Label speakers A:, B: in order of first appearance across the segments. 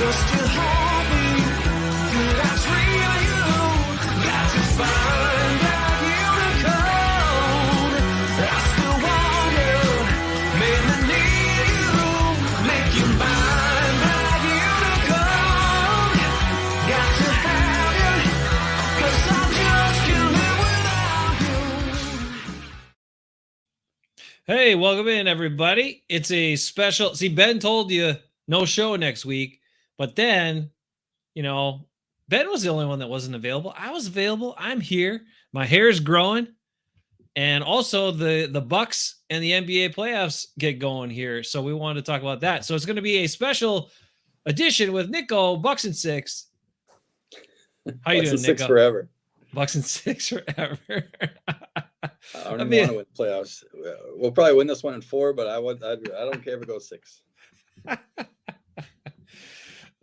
A: just to hold me. Could I dream you? Got to find that unicorn. I still want you, made me need you, make you mine. That unicorn, got to have you, 'cause I just can't live without you.
B: Hey, welcome in, everybody. It's a special. See, Ben told you no show next week, but then, Ben was the only one that wasn't available. I was available. I'm here. My hair is growing, and also the Bucks and the NBA playoffs get going here. So we wanted to talk about that. So it's going to be a special edition with Nicko, Bucks and 6. How you
C: Bucks
B: doing,
C: and 6
B: Nicko?
C: forever.
B: Bucks and 6 forever.
C: I don't even want to win playoffs. We'll probably win this one in 4, but I don't care if it goes 6.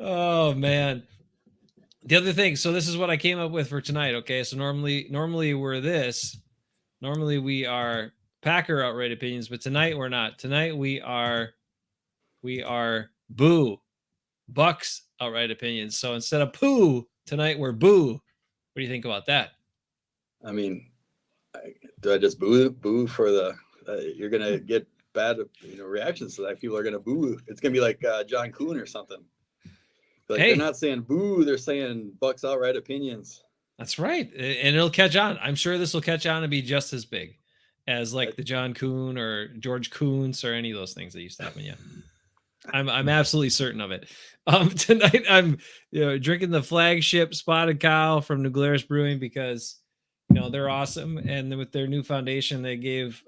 B: Oh man. The other thing, so this is what I came up with for tonight. Okay. So normally we are Packer outright opinions, but tonight we're not. Tonight we are boo Bucks outright opinions. So instead of poo, tonight we're boo. What do you think about that?
C: I mean, do I just boo for the? You're gonna get bad, reactions to that. People are gonna boo. It's gonna be like John Kuhn or something. Like
B: Hey.
C: They're not saying boo. They're saying Bucks outright opinions.
B: That's right. And it'll catch on. I'm sure this will catch on and be just as big as like the John Kuhn or George Kuntz or any of those things that used to happen. Yeah. I'm absolutely certain of it. Tonight I'm drinking the flagship Spotted Cow from New Glarus Brewing because they're awesome, and then with their new foundation they gave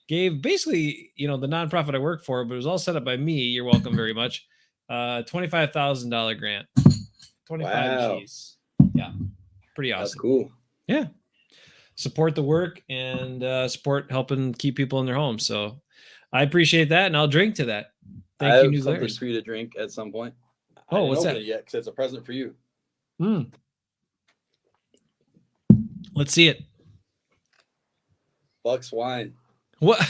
B: basically the nonprofit I work for, but it was all set up by me. You're welcome very much. $25,000 grant. 25 G's. Yeah, pretty awesome.
C: That's cool.
B: Yeah, support the work and support helping keep people in their homes. So I appreciate that, and I'll drink to that. Thank you, New
C: something
B: Glarus.
C: for you to drink at some point.
B: Oh, what's that?
C: Yet because it's a present for you.
B: Let's see it.
C: Bucks wine.
B: What?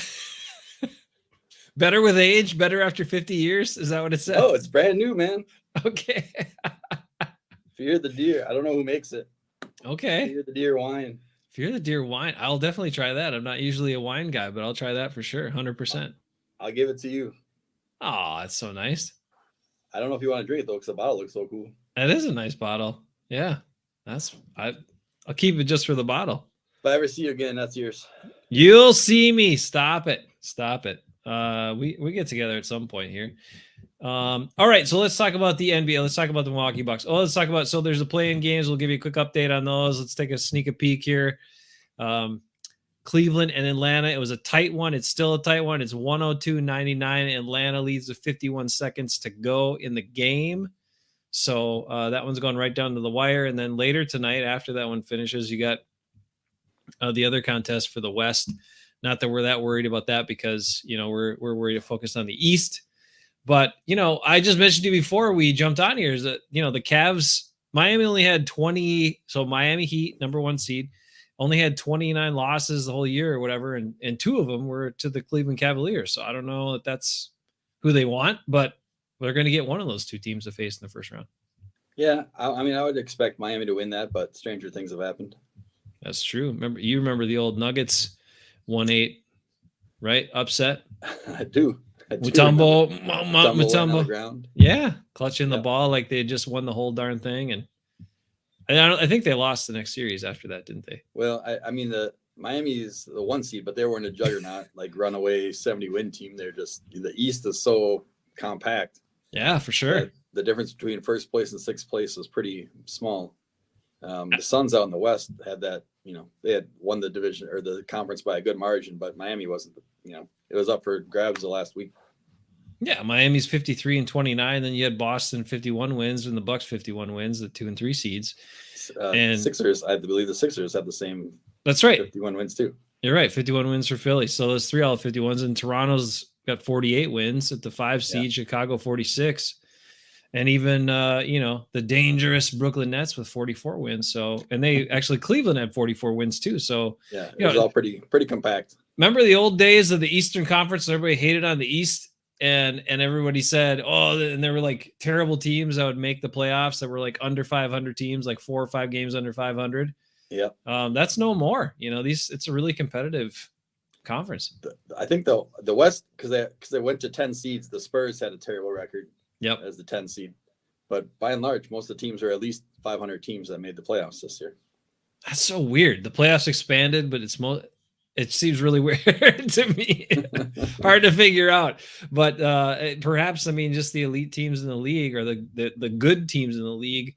B: Better with age, better after 50 years? Is that what it says?
C: Oh, it's brand new, man.
B: Okay.
C: Fear the Deer. I don't know who makes it.
B: Okay.
C: Fear the Deer wine.
B: Fear the Deer wine. I'll definitely try that. I'm not usually a wine guy, but I'll try that for sure. 100%.
C: I'll give it to you.
B: Oh, that's so nice.
C: I don't know if you want to drink it though, because the bottle looks so cool.
B: That is a nice bottle. Yeah. I'll keep it just for the bottle.
C: If I ever see you again, that's yours.
B: You'll see me. Stop it. We get together at some point here. All right, so let's talk about the NBA. Let's talk about the Milwaukee Bucks. So there's the play-in games. We'll give you a quick update on those. Let's take a sneak peek here. Cleveland and Atlanta. It was a tight one. It's still a tight one. It's 102-99. Atlanta leads with 51 seconds to go in the game. So that one's going right down to the wire. And then later tonight, after that one finishes, you got the other contest for the West. Not that we're that worried about that because, we're worried to focus on the East. But, I just mentioned to you before we jumped on here is that, the Cavs, Miami only had 20. So Miami Heat, number 1 seed, only had 29 losses the whole year or whatever. And 2 of them were to the Cleveland Cavaliers. So I don't know if that's who they want, but they're going to get one of those 2 teams to face in the first round.
C: Yeah. I would expect Miami to win that, but stranger things have happened.
B: That's true. You remember the old Nuggets 1-8, right? Upset.
C: I do.
B: Mutombo. Yeah, clutching the ball like they just won the whole darn thing, and I think they lost the next series after that, didn't they?
C: Well, the Miami's the 1 seed, but they weren't a juggernaut like runaway 70-win team. They're just the East is so compact.
B: Yeah, for sure.
C: The difference between first place and sixth place is pretty small. The Suns out in the West had that. They had won the division or the conference by a good margin, but Miami wasn't. It was up for grabs the last week.
B: Yeah, Miami's 53-29. Then you had Boston 51 wins and the Bucks 51 wins, the 2 and 3 seeds. And
C: Sixers, I believe the Sixers have the same.
B: That's right.
C: 51 wins too.
B: You're right. 51 wins for Philly. So those 3 out of 51s, and Toronto's got 48 wins at the 5 seed. Chicago 46. And even, the dangerous Brooklyn Nets with 44 wins. So, and they actually, Cleveland had 44 wins too. So,
C: it was all pretty compact.
B: Remember the old days of the Eastern Conference? Everybody hated on the East, and everybody said, oh, and there were like terrible teams that would make the playoffs that were like under 500 teams, like 4 or 5 games under 500.
C: Yeah.
B: That's no more. It's a really competitive conference.
C: I think the West, because they went to 10 seeds, the Spurs had a terrible record.
B: Yep.
C: As the 10 seed, but by and large, most of the teams are at least 500 teams that made the playoffs this year.
B: That's so weird. The playoffs expanded, but it seems really weird to me. Hard to figure out. But perhaps, just the elite teams in the league, or the good teams in the league,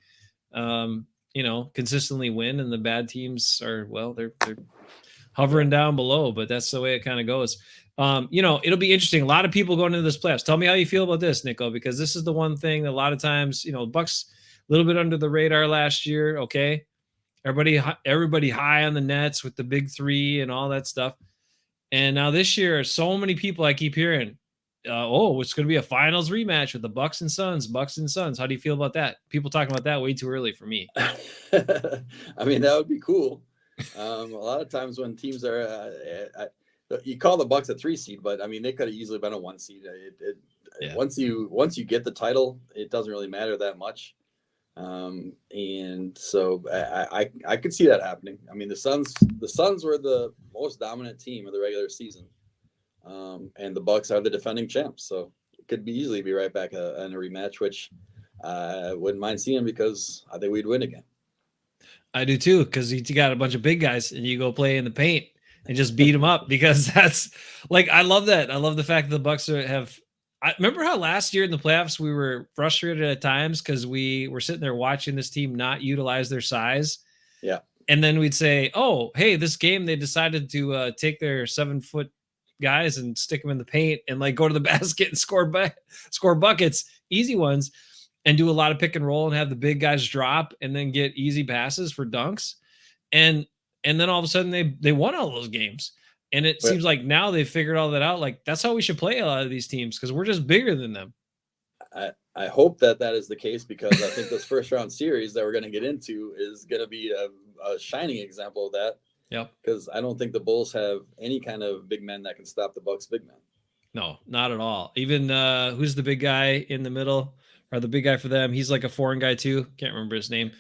B: consistently win, and the bad teams are, well, they're hovering down below, but that's the way it kind of goes. It'll be interesting. A lot of people going into this playoffs. Tell me how you feel about this, Nicko, because this is the one thing that a lot of times, Bucks a little bit under the radar last year. Okay. Everybody high on the Nets with the big three and all that stuff. And now this year, so many people I keep hearing, it's going to be a finals rematch with the Bucks and Suns. How do you feel about that? People talking about that way too early for me.
C: That would be cool. A lot of times when teams are, you call the Bucks a 3 seed, but they could have easily been a 1 seed. Once you get the title, it doesn't really matter that much. And so I could see that happening. The Suns were the most dominant team of the regular season, and the Bucks are the defending champs. So it could easily be right back in a rematch, which I wouldn't mind seeing, because I think we'd win again.
B: I do too, because you got a bunch of big guys and you go play in the paint and just beat them up, because that's like, I love that. I love the fact that the Bucks I remember how last year in the playoffs we were frustrated at times because we were sitting there watching this team not utilize their size.
C: Yeah.
B: And then we'd say, oh, hey, this game, they decided to take their 7-foot guys and stick them in the paint and like go to the basket and score buckets, easy ones, and do a lot of pick and roll and have the big guys drop and then get easy passes for dunks. And then all of a sudden they won all those games. And it seems like now they've figured all that out. Like, that's how we should play a lot of these teams, because we're just bigger than them.
C: I hope that is the case, because I think this first round series that we're going to get into is going to be a shining example of that.
B: Yep.
C: Because I don't think the Bulls have any kind of big men that can stop the Bucks' big men.
B: No, not at all. Even who's the big guy in the middle, or the big guy for them? He's like a foreign guy too. Can't remember his name.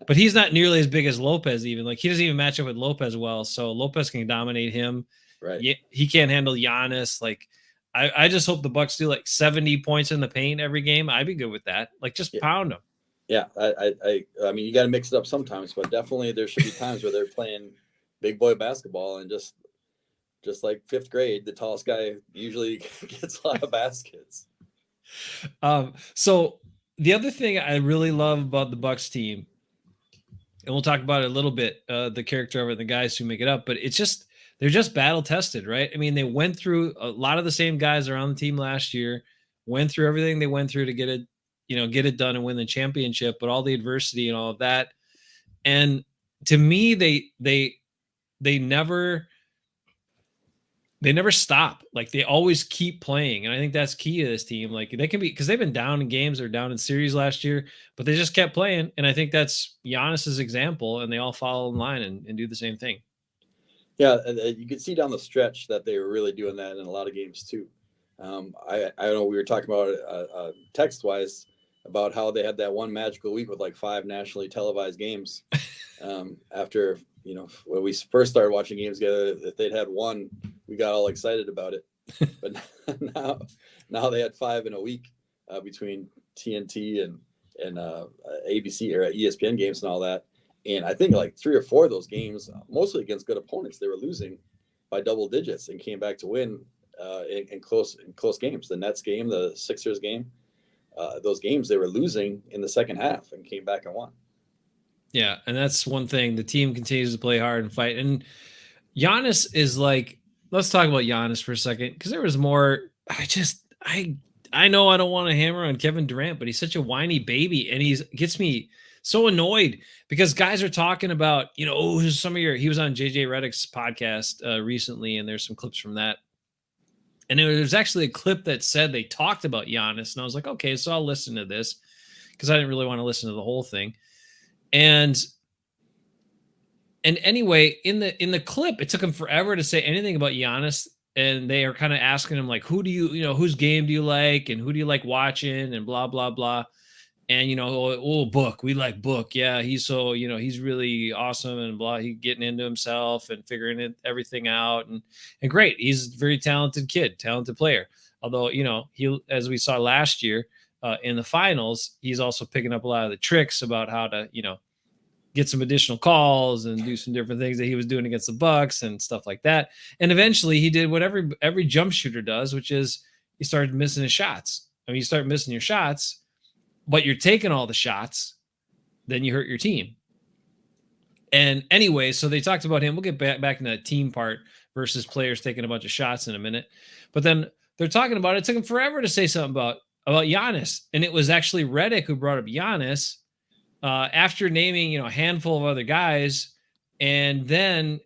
B: But he's not nearly as big as Lopez even. Like, he doesn't even match up with Lopez well. So Lopez can dominate him.
C: Right.
B: He can't handle Giannis. Like, I just hope the Bucks do like 70 points in the paint every game. I'd be good with that. Like, just pound them.
C: Yeah. You got to mix it up sometimes, but definitely there should be times where they're playing big boy basketball, and just like 5th grade, the tallest guy usually gets a lot of baskets.
B: So the other thing I really love about the Bucks team, and we'll talk about it a little bit, the character of it, the guys who make it up, but they're just battle tested, right? They went through a lot of the same guys are on the team last year, went through everything they went through to get it done and win the championship, but all the adversity and all of that. And to me, they never stop. Like, they always keep playing. And I think that's key to this team. Like, they can be, because they've been down in games or down in series last year, but they just kept playing. And I think that's Giannis's example, and they all follow in line and do the same thing.
C: Yeah, you could see down the stretch that they were really doing that in a lot of games too. I know we were talking about text-wise about how they had that one magical week with like 5 nationally televised games. After, when we first started watching games together, if they'd had one, we got all excited about it. But now they had 5 in a week between TNT and ABC or ESPN games and all that. And I think like 3 or 4 of those games, mostly against good opponents, they were losing by double digits and came back to win in close games. The Nets game, the Sixers game, those games they were losing in the second half and came back and won.
B: Yeah, and that's one thing. The team continues to play hard and fight. And Giannis is like, let's talk about Giannis for a second, because there was more. I know I don't want to hammer on Kevin Durant, but he's such a whiny baby, and gets me so annoyed because guys are talking about, he was on JJ Redick's podcast recently, and there's some clips from that. And there was actually a clip that said they talked about Giannis, and I was like, okay, so I'll listen to this, because I didn't really want to listen to the whole thing. And anyway, in the clip, it took him forever to say anything about Giannis. and they are kind of asking him like, who do you, whose game do you like, and who do you like watching, and blah blah blah. And Book, we like Book, yeah, he's so, he's really awesome and blah, he getting into himself and figuring everything out, and great, he's a very talented kid, talented player. Although he, as we saw last year in the finals, he's also picking up a lot of the tricks about how to get some additional calls and do some different things that he was doing against the Bucks and stuff like that. And eventually he did what every jump shooter does, which is he started missing his shots. I mean, you start missing your shots, but you're taking all the shots, then you hurt your team. And anyway, so they talked about him. We'll get back in the team part versus players taking a bunch of shots in a minute. But then they're talking about it. It took him forever to say something about Giannis. And it was actually Redick who brought up Giannis after naming, a handful of other guys. And then,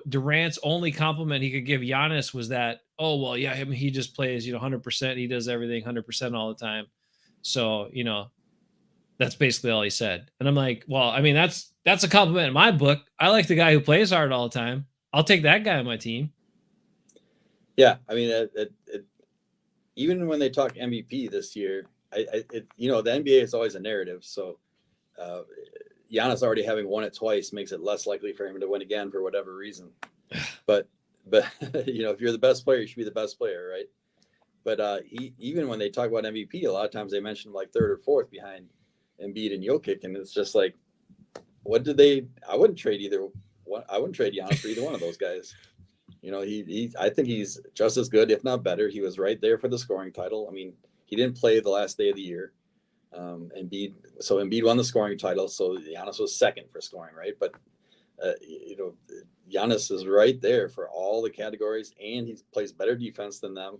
B: Durant's only compliment he could give Giannis was that, oh, well, yeah, he just plays, 100%. He does everything 100% all the time. So, that's basically all he said. And I'm like, well, I mean, that's a compliment in my book. I like the guy who plays hard all the time. I'll take that guy on my team.
C: Yeah. I mean, even when they talk MVP this year, the NBA is always a narrative. So Giannis already having won it twice makes it less likely for him to win again for whatever reason. But if you're the best player, you should be the best player, right? But even when they talk about MVP, a lot of times they mention like third or fourth behind Embiid and Jokic, and it's just like, I wouldn't trade either one. I wouldn't trade Giannis for either one of those guys. I think he's just as good, if not better. He was right there for the scoring title. I mean, he didn't play the last day of the year. Embiid won the scoring title, so Giannis was second for scoring, right? But Giannis is right there for all the categories, and he plays better defense than them.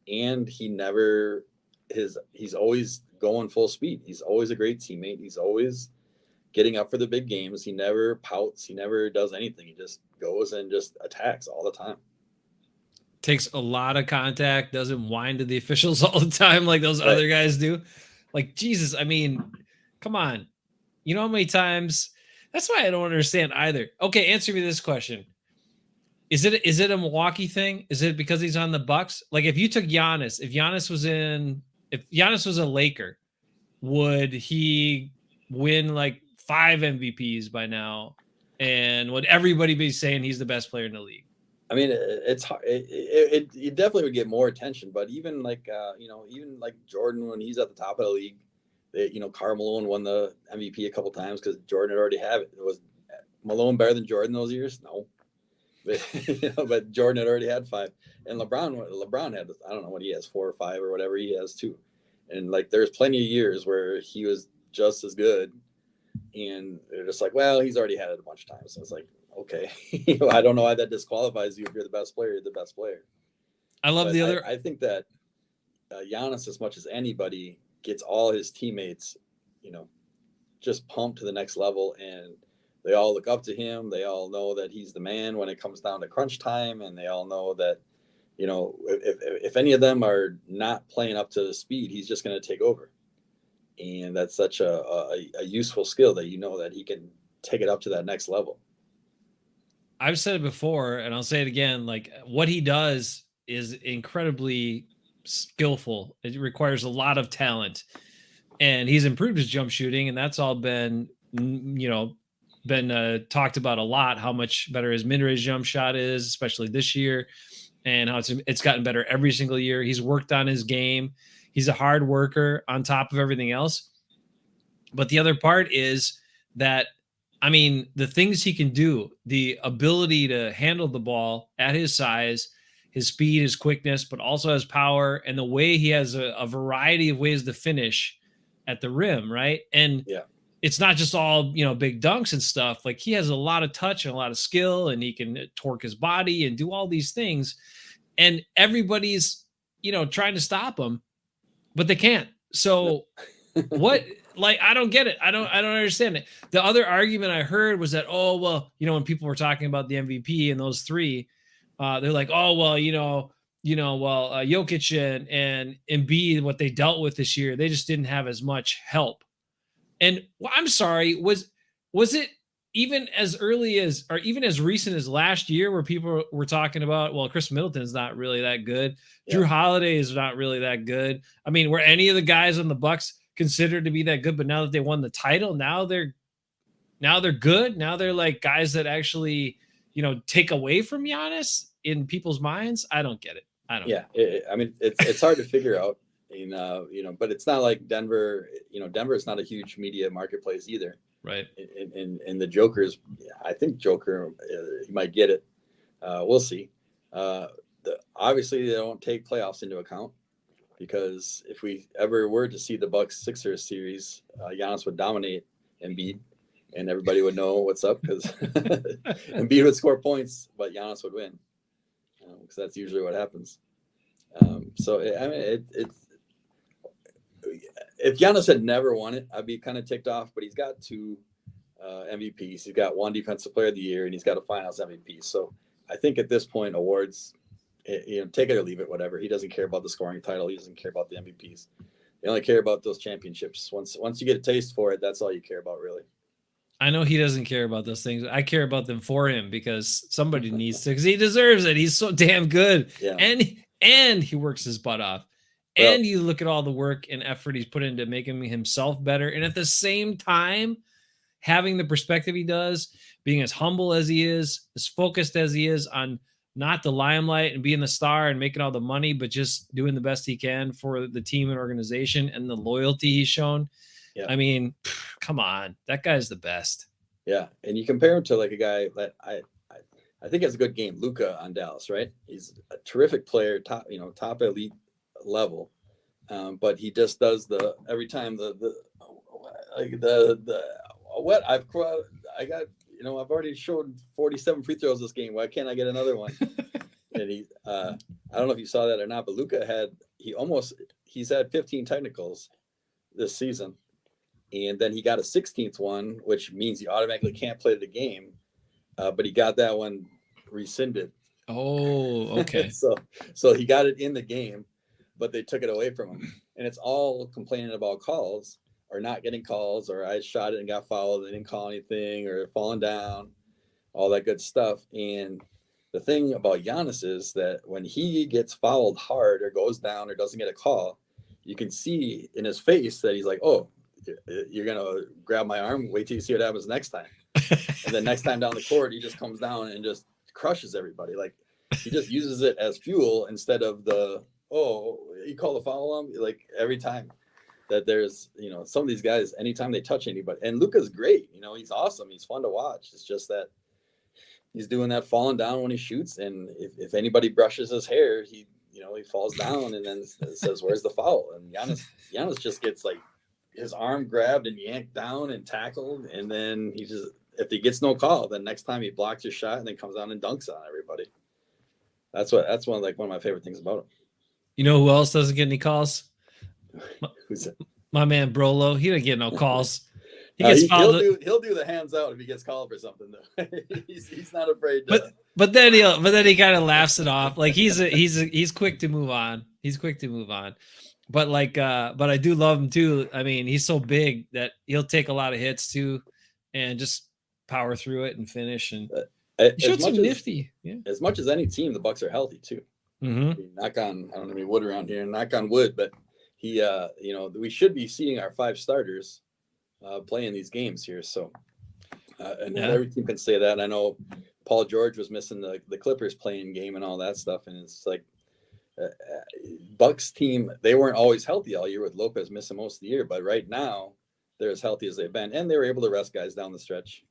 C: And he's always going full speed. He's always a great teammate. He's always getting up for the big games. He never pouts. He never does anything. He just goes and just attacks all the time.
B: Takes a lot of contact, doesn't whine to the officials all the time like those other guys do. Like, Jesus, I mean, come on. You know how many times? That's why I don't understand either. Okay, answer me this question. Is it a Milwaukee thing? Is it because he's on the Bucks? Like, if you took Giannis, if Giannis was a Laker, would he win like 5 MVPs by now? And would everybody be saying he's the best player in the league?
C: I mean, it's hard. It definitely would get more attention, but even like Jordan, when he's at the top of the league, Karl Malone won the MVP a couple times because Jordan had already had it. Was Malone better than Jordan those years? No. But Jordan had already had 5, and LeBron had, I don't know what he has, 4 or 5 or whatever he has too. And like, there's plenty of years where he was just as good, and they're just like, well, he's already had it a bunch of times. So it's like, okay, I don't know why that disqualifies you. If you're the best player, you're the best player. I think that Giannis, as much as anybody, gets all his teammates, just pumped to the next level, and they all look up to him. They all know that he's the man when it comes down to crunch time. And they all know that, if any of them are not playing up to the speed, he's just going to take over. And that's such a useful skill that that he can take it up to that next level.
B: I've said it before, and I'll say it again. Like, what he does is incredibly skillful. It requires a lot of talent, and he's improved his jump shooting, and that's all been talked about a lot, how much better his mid-range jump shot is, especially this year, and how it's gotten better every single year. He's worked on his game. He's a hard worker on top of everything else. But the other part is that, I mean, the things he can do, the ability to handle the ball at his size, his speed, his quickness, but also his power, and the way he has a variety of ways to finish at the rim, right? And it's not just all, big dunks and stuff. Like, he has a lot of touch and a lot of skill, and he can torque his body and do all these things. And everybody's, trying to stop him, but they can't. So what, like, I don't get it. I don't understand it. The other argument I heard was that, oh, well, when people were talking about the MVP and those 3, they're like, oh, well, Jokic and Embiid, what they dealt with this year, they just didn't have as much help. And I'm sorry, was it even as early as, or even as recent as last year, where people were talking about, well, Chris Middleton is not really that good. Drew Holiday is not really that good. I mean, were any of the guys on the Bucks considered to be that good? But now that they won the title, now they're good. Now they're like guys that actually, take away from Giannis in people's minds. I don't get it. I don't.
C: Yeah, I mean, it's hard to figure out. But it's not like Denver. Denver is not a huge media marketplace either.
B: Right.
C: And the Joker's, I think Joker, he might get it. We'll see. Obviously, they don't take playoffs into account, because if we ever were to see the Bucks Sixers series, Giannis would dominate Embiid, and everybody would know what's up, because Embiid would score points, but Giannis would win, because that's usually what happens. If Giannis had never won it, I'd be kind of ticked off. But he's got 2 MVPs. He's got 1 Defensive Player of the Year, and he's got a Finals MVP. So I think at this point, awards, take it or leave it, whatever. He doesn't care about the scoring title. He doesn't care about the MVPs. They only care about those championships. Once you get a taste for it, that's all you care about, really.
B: I know he doesn't care about those things. I care about them for him, because somebody needs to, because he deserves it. He's so damn good.
C: Yeah.
B: And he works his butt off. And you look at all the work and effort he's put into making himself better. And at the same time, having the perspective he does, being as humble as he is, as focused as he is on not the limelight and being the star and making all the money, but just doing the best he can for the team and organization, and the loyalty he's shown. Yeah. I mean, come on, that guy's the best.
C: Yeah. And you compare him to like a guy that I think has a good game, Luka on Dallas, right? He's a terrific player, top elite level. But he just does every time I've already showed 47 free throws this game. Why can't I get another one? And I don't know if you saw that or not, but Luka he's had 15 technicals this season. And then he got a 16th one, which means he automatically can't play the game. But he got that one rescinded.
B: Oh, okay.
C: So he got it in the game, but they took it away from him. And it's all complaining about calls, or not getting calls, or I shot it and got fouled, they didn't call anything, or falling down, all that good stuff. And the thing about Giannis is that when he gets fouled hard or goes down or doesn't get a call, you can see in his face that he's like, oh, you're going to grab my arm, wait till you see what happens next time. And then next time down the court, he just comes down and just crushes everybody. Like, he just uses it as fuel instead of you call the foul on me. Like, every time that there's, some of these guys, anytime they touch anybody, and Luka's great, he's awesome. He's fun to watch. It's just that he's doing that falling down when he shoots. And if anybody brushes his hair, he falls down and then says, where's the foul? And Giannis just gets like his arm grabbed and yanked down and tackled. And then if he gets no call, then next time he blocks his shot and then comes down and dunks on everybody. That's one of my favorite things about him.
B: You know who else doesn't get any calls?
C: Who's that?
B: My man Brolo. He didn't get no calls.
C: He'll do the hands out if he gets called for something though. he's not afraid to.
B: But then he kind of laughs it off. Like he's quick to move on. But but I do love him too. I mean, he's so big that he'll take a lot of hits too, and just power through it and finish. And he showed some nifty. Yeah.
C: As much as any team, the Bucks are healthy too.
B: Mm-hmm.
C: I mean, I don't have any wood around here, knock on wood, but we should be seeing our 5 starters playing these games here. So, every team can say that. And I know Paul George was missing the Clippers playing game and all that stuff. And it's like Bucks team, they weren't always healthy all year with Lopez missing most of the year, but right now they're as healthy as they've been, and they were able to rest guys down the stretch.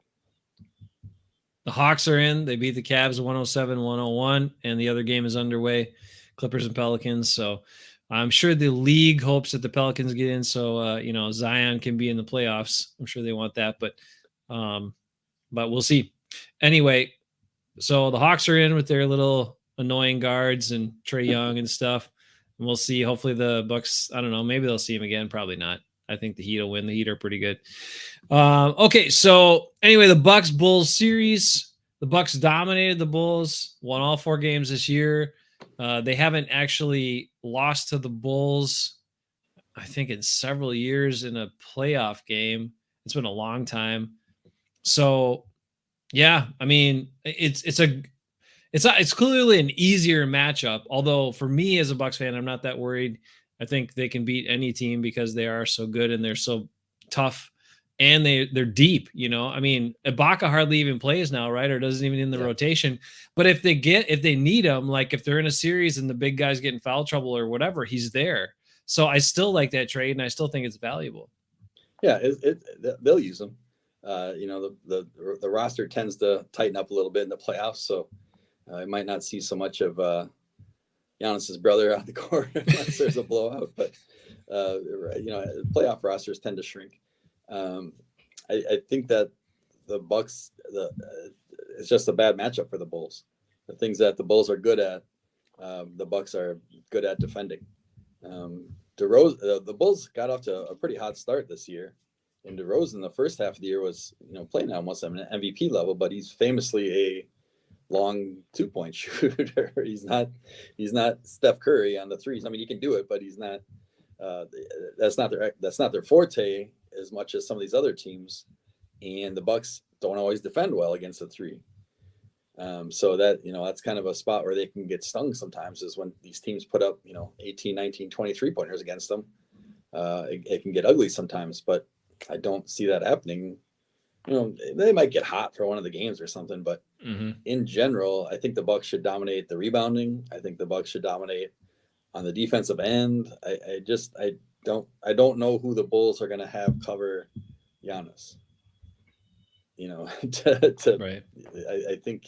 B: The Hawks are in. They beat the Cavs 107-101, and the other game is underway, Clippers and Pelicans. So I'm sure the league hopes that the Pelicans get in, so Zion can be in the playoffs. I'm sure they want that, but we'll see. Anyway, so the Hawks are in with their little annoying guards and Trae Young and stuff, and we'll see. Hopefully the Bucks, I don't know, maybe they'll see him again. Probably not. I think the Heat will win. The Heat are pretty good. Okay, so anyway, the Bucks-Bulls series. The Bucks dominated the Bulls, won all 4 games this year. They haven't actually lost to the Bulls, I think, in several years in a playoff game. It's been a long time. So Yeah, I mean, it's clearly an easier matchup. Although for me as a Bucks fan, I'm not that worried. I think they can beat any team because they are so good and they're so tough, and they're deep. I mean, Ibaka hardly even plays now, right? Or doesn't even in the
C: Yeah.
B: rotation. But if they need him, like if they're in a series and the big guy's getting foul trouble or whatever, he's there. So I still like that trade, and I still think it's valuable.
C: Yeah, they'll use them. The roster tends to tighten up a little bit in the playoffs, so I might not see so much of Giannis's brother out the court unless there's a blowout. But playoff rosters tend to shrink. I think that the Bucks, it's just a bad matchup for the Bulls. The things that the Bulls are good at, the Bucks are good at defending. The Bulls got off to a pretty hot start this year, and DeRozan the first half of the year was playing almost at an MVP level, but he's famously a long 2-point shooter. He's not Steph Curry on the threes. I mean, he can do it, but he's not. That's not their forte as much as some of these other teams, and the Bucks don't always defend well against the three. So that, that's kind of a spot where they can get stung sometimes, is when these teams put up, 18, 19, 23 pointers against them. It can get ugly sometimes, but I don't see that happening. They might get hot for one of the games or something, but in general, I think the Bucks should dominate the rebounding. I think the Bucks should dominate on the defensive end. I don't know who the Bulls are going to have cover Giannis.
B: Right.
C: I think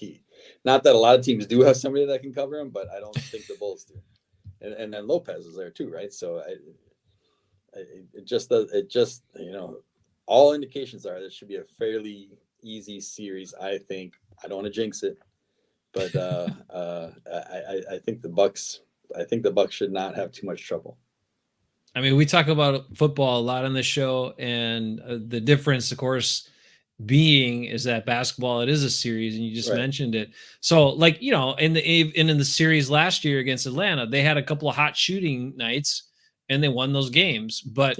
C: not that a lot of teams do have somebody that can cover him, but I don't think the Bulls do. And then Lopez is there too, right? So all indications are this should be a fairly easy series. I think. I don't want to jinx it, but I think the Bucks should not have too much trouble.
B: I mean, we talk about football a lot on this show, and the difference, of course, being is that basketball, it is a series, and you just mentioned it. So in the series last year against Atlanta, they had a couple of hot shooting nights and they won those games. But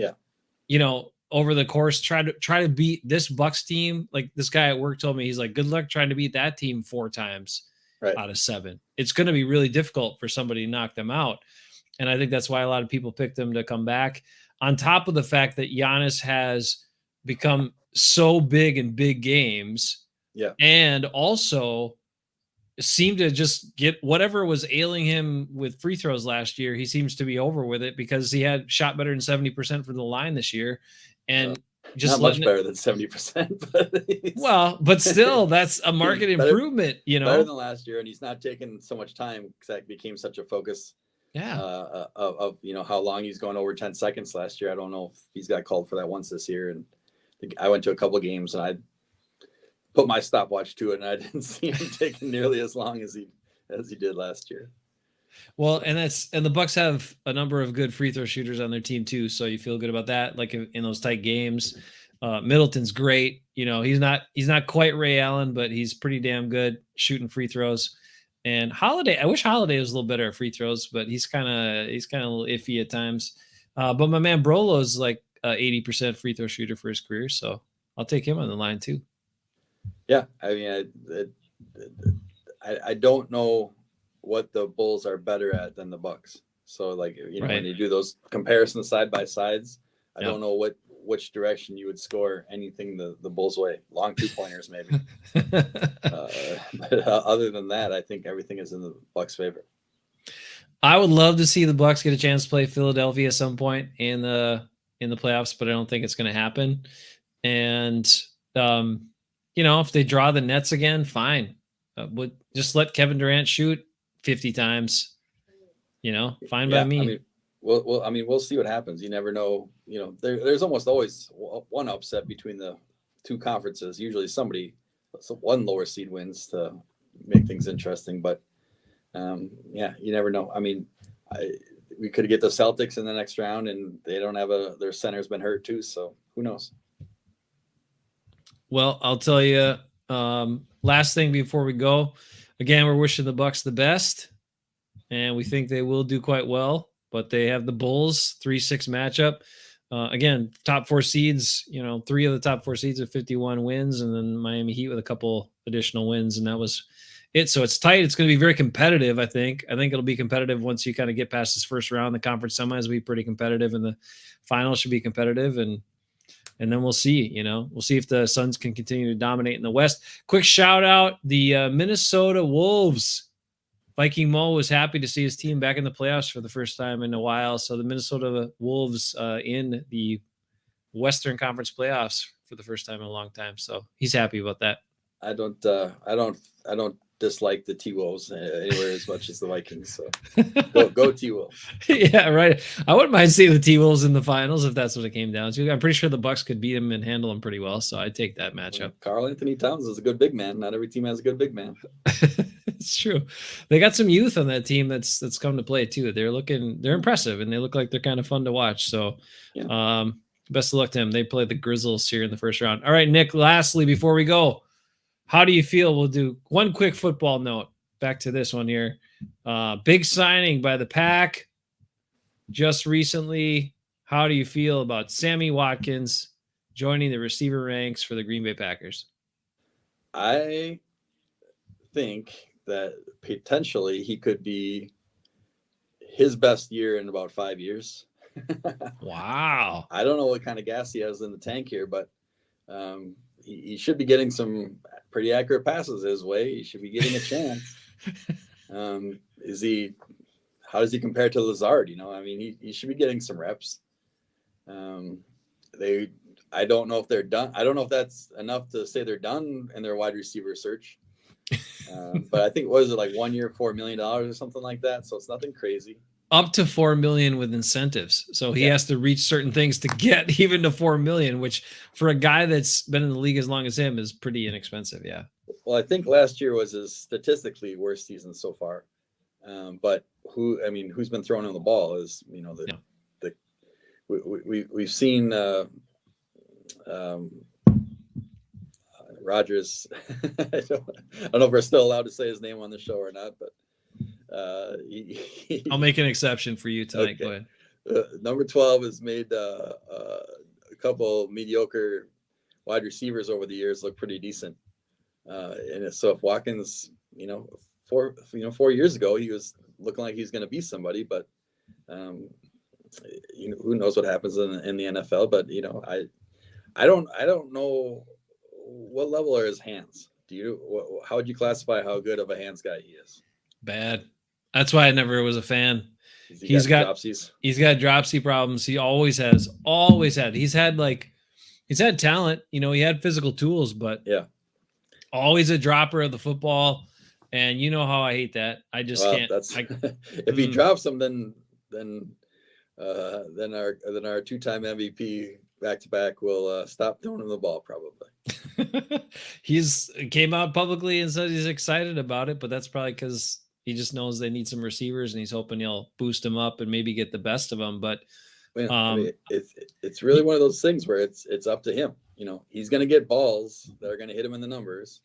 B: over the course, try to beat this Bucks team. Like this guy at work told me, he's like, good luck trying to beat that team 4 times out of 7. It's going to be really difficult for somebody to knock them out. And I think that's why a lot of people picked them to come back, on top of the fact that Giannis has become so big in big games, and also seemed to just get whatever was ailing him with free throws last year. He seems to be over with it because he had shot better than 70% from the line this year, and just
C: not much better than 70%.
B: But still, that's a market improvement.
C: Better than last year, and he's not taking so much time because that became such a focus. Of how long he's going over 10 seconds last year. I don't know if he's got called for that once this year, and I went to a couple of games and I put my stopwatch to it, and I didn't see him taking nearly as long as he did last year.
B: Well, and the Bucks have a number of good free throw shooters on their team too, so you feel good about that. Like in those tight games, Middleton's great. He's not quite Ray Allen, but he's pretty damn good shooting free throws. And Holiday, I wish Holiday was a little better at free throws, but he's kind of a little iffy at times. But my man Brolo's like 80% free throw shooter for his career, so I'll take him on the line too.
C: Yeah, I mean, I don't know what the Bulls are better at than the Bucks. So when you do those comparisons side by sides, I don't know which direction you would score anything the Bulls way. Long 2-pointers maybe. But other than that, I think everything is in the Bucks' favor.
B: I would love to see the Bucks get a chance to play Philadelphia at some point in the playoffs, but I don't think it's going to happen. And if they draw the Nets again, fine. Would just let Kevin Durant shoot 50 times. Fine by me.
C: I mean, we'll see what happens. You never know. There's almost always one upset between the two conferences. Usually one lower seed wins to make things interesting. But you never know. I mean, we could get the Celtics in the next round, and they don't have their center's been hurt too. So who knows?
B: Well, I'll tell you. Last thing before we go, again, we're wishing the Bucks the best, and we think they will do quite well. But they have the Bulls 3-6 matchup. again, top 4 seeds, 3 of the top 4 seeds with 51 wins, and then Miami Heat with a couple additional wins, and that was it. So it's tight. It's going to be very competitive, I think. I think it'll be competitive once you kind of get past this first round. The conference semis will be pretty competitive, and the finals should be competitive, and then we'll see. We'll see if the Suns can continue to dominate in the West. Quick shout out, the Minnesota Wolves. Viking Mo was happy to see his team back in the playoffs for the first time in a while. So the Minnesota Wolves in the Western Conference playoffs for the first time in a long time. So he's happy about that.
C: I don't dislike the T-Wolves anywhere as much as the Vikings. So go T-Wolves.
B: Yeah, right. I wouldn't mind seeing the T-Wolves in the finals if that's what it came down to. I'm pretty sure the Bucks could beat them and handle them pretty well. So I'd take that matchup.
C: Karl Anthony Towns is a good big man. Not every team has a good big man.
B: It's true. They got some youth on that team that's come to play too. They're impressive, and they look like they're kind of fun to watch. So yeah. Best of luck to them. They play the Grizzlies here in the first round. All right, Nick, lastly, before we go, how do you feel? We'll do one quick football note. Back to this one here. Big signing by the Pack just recently. How do you feel about Sammy Watkins joining the receiver ranks for the Green Bay Packers?
C: I think that potentially he could be his best year in about 5 years.
B: Wow.
C: I don't know what kind of gas he has in the tank here, but he should be getting some pretty accurate passes his way. He should be getting a chance. How does he compare to Lazard? He should be getting some reps. I don't know if they're done. I don't know if that's enough to say they're done in their wide receiver search. But I think, what is it, like 1 year, $4 million or something like that? So it's nothing crazy.
B: Up to $4 million with incentives. So he has to reach certain things to get even to $4 million, which for a guy that's been in the league as long as him is pretty inexpensive. Yeah.
C: Well, I think last year was his statistically worst season so far. But who's been throwing on the ball is, we've seen Rodgers. I don't know if we're still allowed to say his name on the show or not, but
B: I'll make an exception for you tonight.
C: Okay.
B: Go ahead.
C: Number 12 has made a couple mediocre wide receivers over the years look pretty decent. And so if Watkins, 4 years ago, he was looking like he's going to be somebody, but who knows what happens in the NFL? But I don't know what level are his hands. How would you classify how good of a hands guy he is?
B: Bad. That's why I never was a fan. He's got dropsies. He's got dropsy problems. He always had. He's had talent. He had physical tools, but always a dropper of the football. And you know how I hate that. I just can't.
C: If he drops them, then our 2-time MVP back-to-back will stop throwing him the ball probably.
B: He's came out publicly and said he's excited about it, but that's probably because he just knows they need some receivers and he's hoping he'll boost them up and maybe get the best of them. But
C: it's really one of those things where it's up to him. He's going to get balls that are going to hit him in the numbers.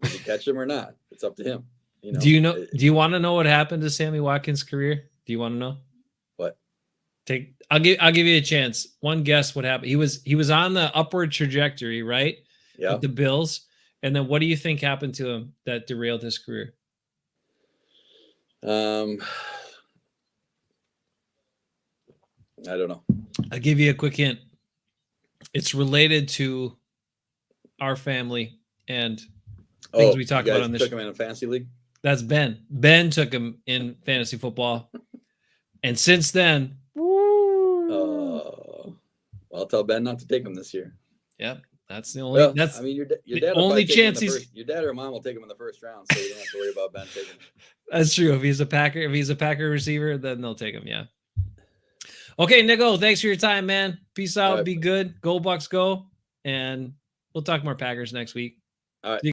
C: If you catch him or not, it's up to him.
B: Do you want to know what happened to Sammy Watkins' career? Do you want to know?
C: What?
B: I'll give you a chance. One guess what happened. He was on the upward trajectory, right?
C: Yeah.
B: With the Bills. And then what do you think happened to him that derailed his career?
C: I don't know.
B: I'll give you a quick hint. It's related to our family and things we talk about on this show.
C: Took him in a fantasy league?
B: That's Ben. Ben took him in fantasy football. And since then,
C: I'll tell Ben not to take him this year.
B: Yep. That's the only
C: your dad
B: only chance
C: your dad or mom will take him in the first round, so you don't have to worry about Ben taking him.
B: That's true. If he's a Packer receiver, then they'll take him. Yeah. Okay, Nicko, thanks for your time, man. Peace out. Be good. Go Bucks, go. And we'll talk more Packers next week.
C: All right.